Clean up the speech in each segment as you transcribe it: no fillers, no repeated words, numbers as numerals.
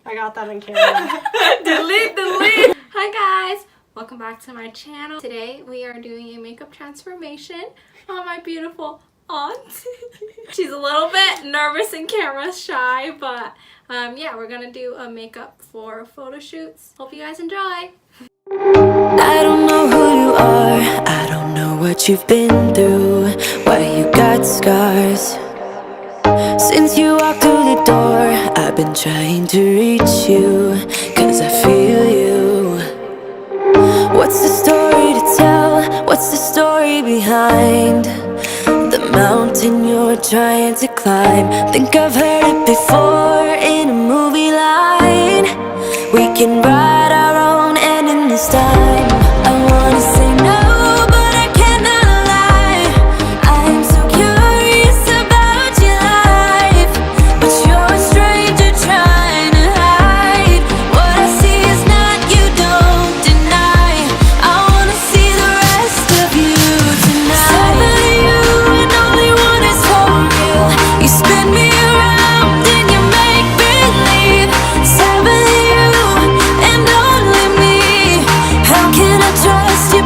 I got that on camera. delete. Hi guys, welcome back to my channel. Today we are doing a makeup transformation on my beautiful aunt. She's a little bit nervous and camera shy, but yeah, we're gonna do a makeup for photo shoots. Hope you guys enjoy. I don't know who you are, I don't know what you've been through, why you got scars. Since you walked through the door, I've been trying to reach you, cause I feel you. What's the story to tell? What's the story behind the mountain you're trying to climb? Think I've heard it before in a movie line. We can write our own ending this time. I wanna say no, but I cannot lie. I'm so curious about your life, but you're a stranger trying to hide. What I see is not you, don't deny. I wanna see the rest of you tonight. Some of you and only one is for real. You spin me around and you make believe. Some of you and only me. How can I trust you?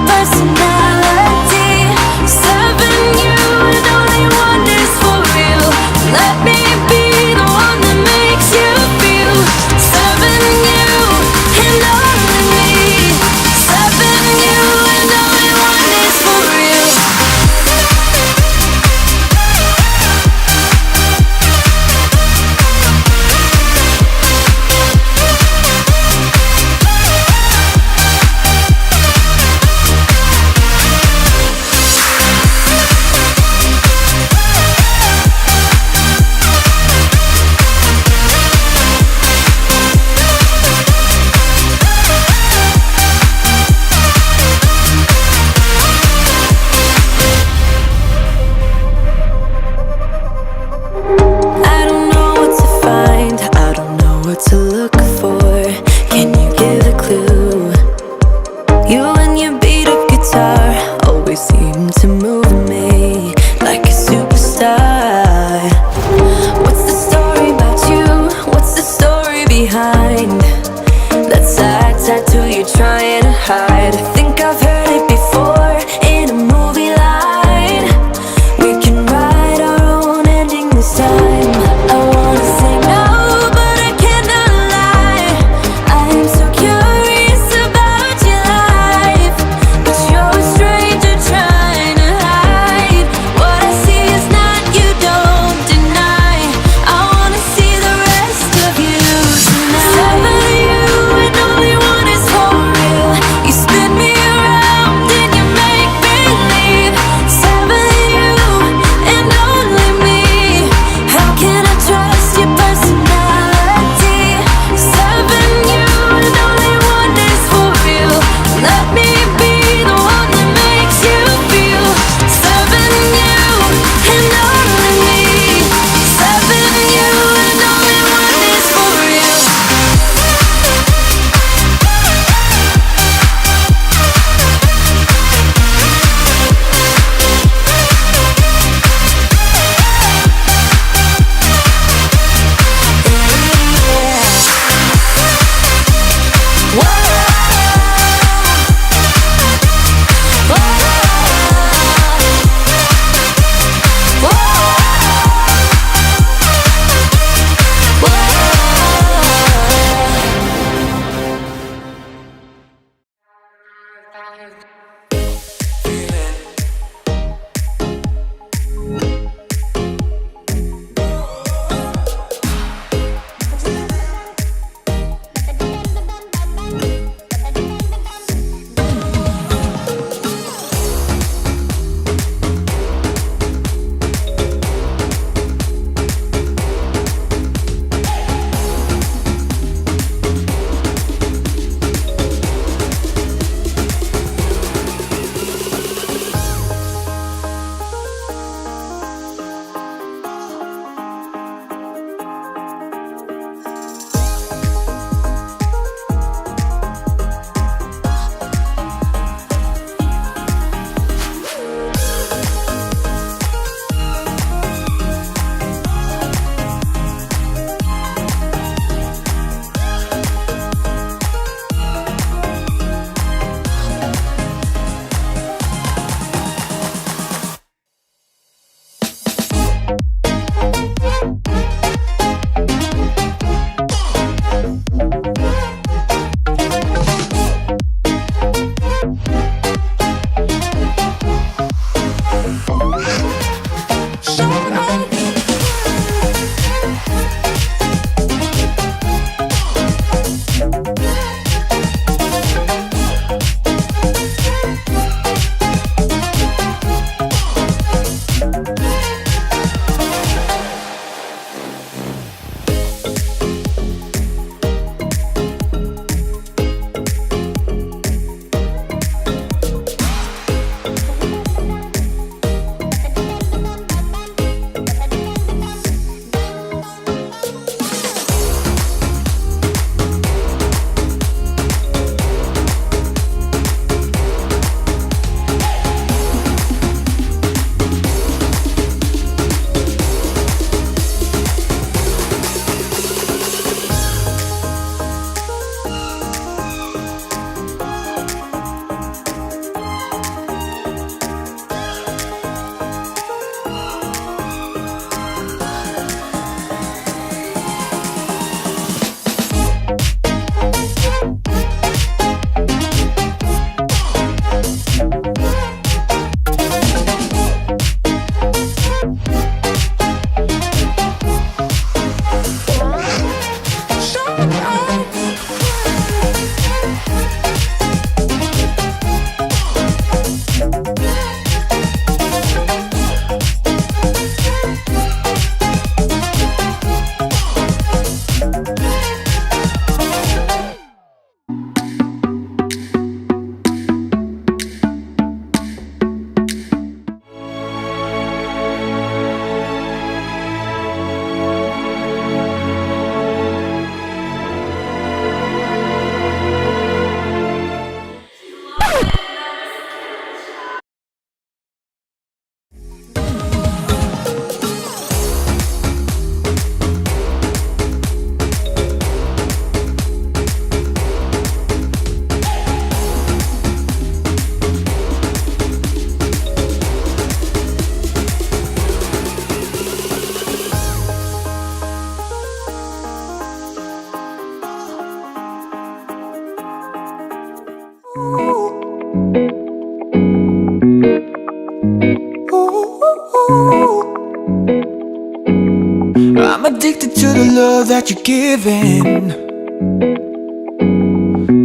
I'm addicted to the love that you're giving.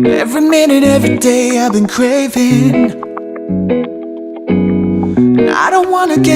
Every minute, every day I've been craving. I don't wanna get